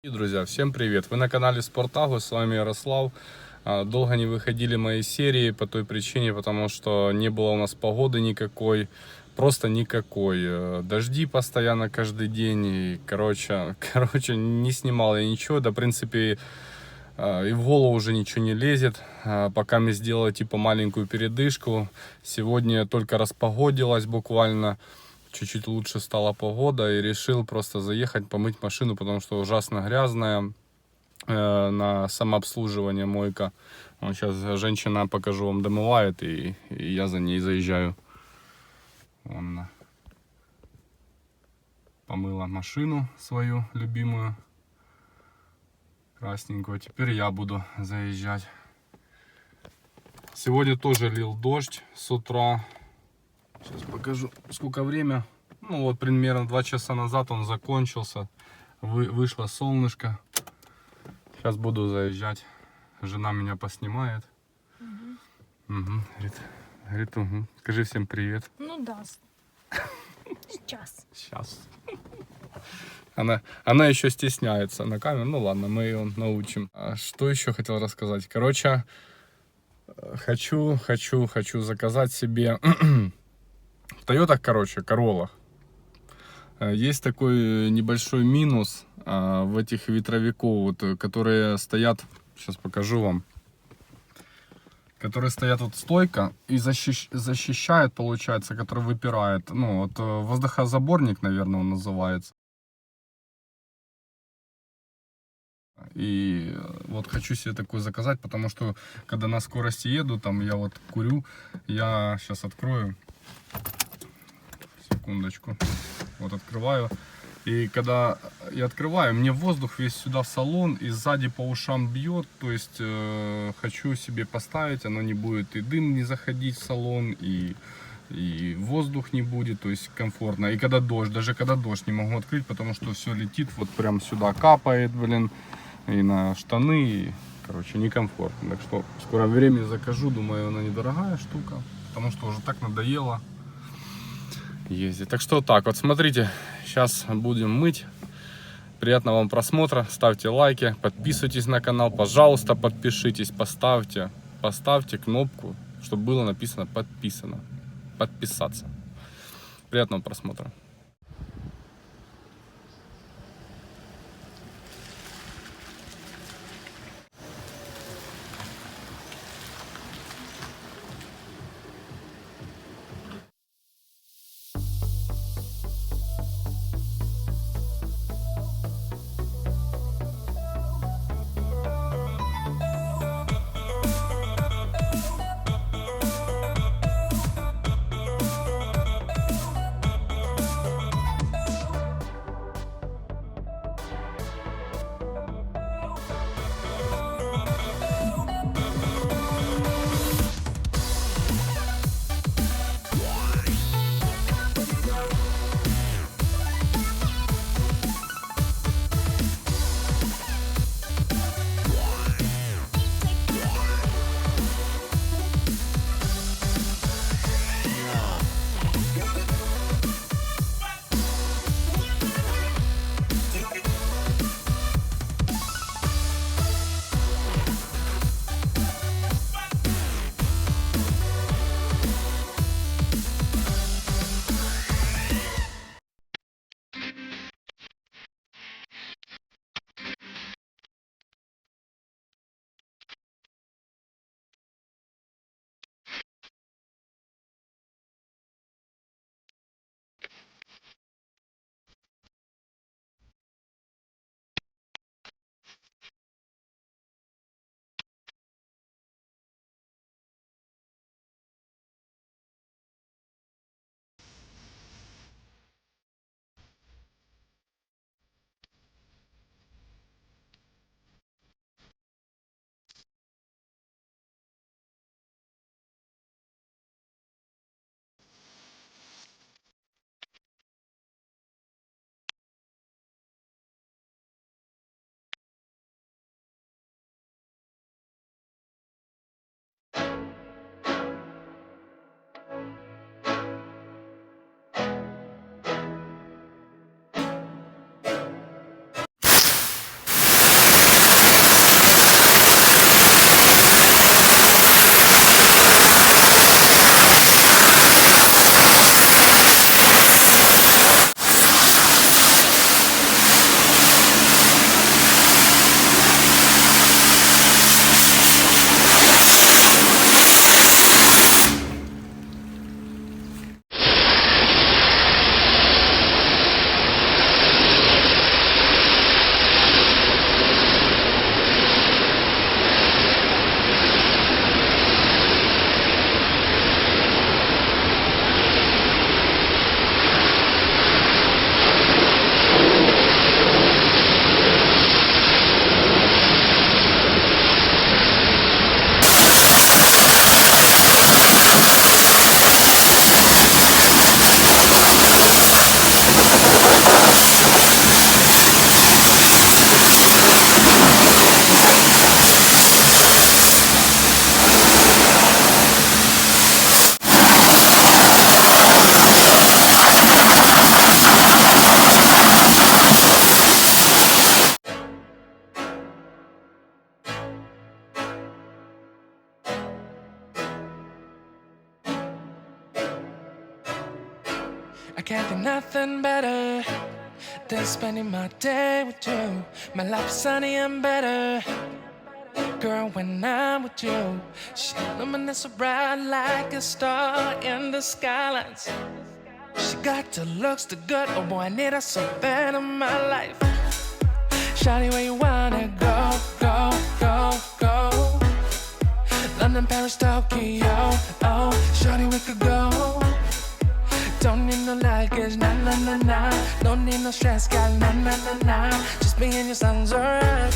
И, друзья, всем привет! Вы на канале Спортагу, с вами Ярослав. Долго не выходили мои серии по той причине, потому что не было у нас погоды никакой, просто никакой. Дожди постоянно каждый день, и, короче, не снимал я ничего, да, в принципе, и в голову уже ничего не лезет. Пока мне сделала типа маленькую передышку. Сегодня только распогодилось буквально. Чуть-чуть лучше стала погода и решил просто заехать помыть машину, потому что ужасно грязная. На самообслуживание мойка. Вот сейчас женщина, покажу вам, домывает, и я за ней заезжаю. Вон она помыла машину свою любимую, красненькую. Теперь я буду заезжать. Сегодня тоже лил дождь с утра. Сейчас покажу, сколько время. Ну вот примерно 2 часа назад он закончился. Вышло солнышко. Сейчас буду заезжать. Жена меня поснимает. Угу. Говорит, угу. Скажи всем привет. Ну да. Сейчас. Она еще стесняется на камеру. Ну ладно, мы ее научим. Что еще хотел рассказать? Короче, хочу заказать себе в Toyota, Corolla. Есть такой небольшой минус в этих ветровиков, вот, которые стоят, сейчас покажу вам, которые стоят вот стойка и защищают, получается, который выпирает, ну вот воздухозаборник, наверное, он называется. И вот хочу себе такой заказать, потому что когда на скорости еду, там я вот курю, я сейчас открою, секундочку. Вот открываю. И когда я открываю, мне воздух весь сюда в салон и сзади по ушам бьет. То есть хочу себе поставить, оно не будет и дым не заходить в салон, и воздух не будет, то есть комфортно. И когда дождь, даже когда дождь не могу открыть, потому что все летит, вот прям сюда капает, блин, и на штаны, и, короче, некомфортно. Так что в скором времени закажу, думаю, она недорогая штука, потому что уже так надоело ездить. Так что так вот, смотрите, сейчас будем мыть. Приятного вам просмотра, ставьте лайки, подписывайтесь на канал, пожалуйста, подпишитесь, поставьте кнопку, чтобы было написано подписаться. Приятного просмотра. I can't think nothing better than spending my day with you. My life is sunny and better, girl, when I'm with you. She illuminates so bright like a star in the skylines. She got the looks, the good, oh boy, I need her so bad in my life. Shawty, where you wanna go, go, go, go? London, Paris, Tokyo, oh, shawty, we could go. Don't need no luggage, nah, nah, nah, nah. Don't need no stress, girl, nah, nah, nah, nah. Just me and you sounds alright,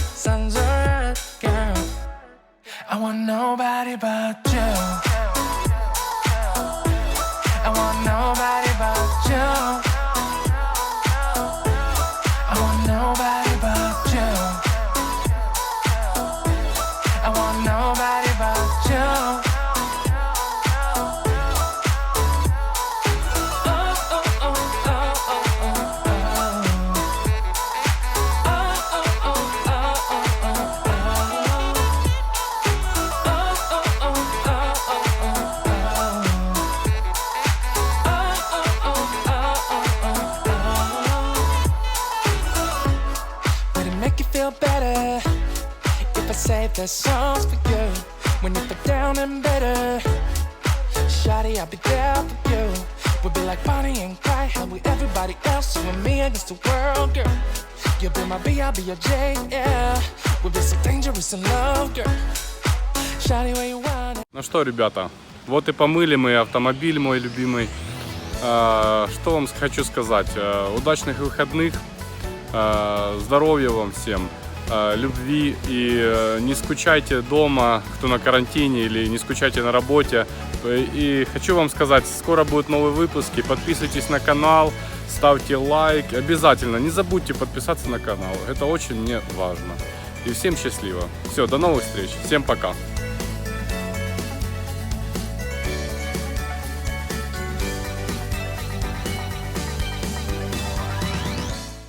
girl. I want nobody but you. I want nobody but you. I want nobody but you. I want nobody but you. Better if I save the songs for you when you feel down and bitter. Shawty, I'll be there for you. We'll be like Bonnie and Clyde, how we everybody else, you and me against the world, girl. You'll be my B, I'll be your J, yeah. We'll be so dangerous in love, girl. Shawty, where you want it. Ну что, ребята, вот и помыли мы автомобиль, мой любимый. Что вам хочу сказать? Удачных выходных, здоровья вам всем. Любви и не скучайте дома, кто на карантине, или не скучайте на работе. И хочу вам сказать, скоро будут новые выпуски, подписывайтесь на канал, ставьте лайк, обязательно не забудьте подписаться на канал, это очень мне важно. И всем счастливо. Все, до новых встреч, всем пока.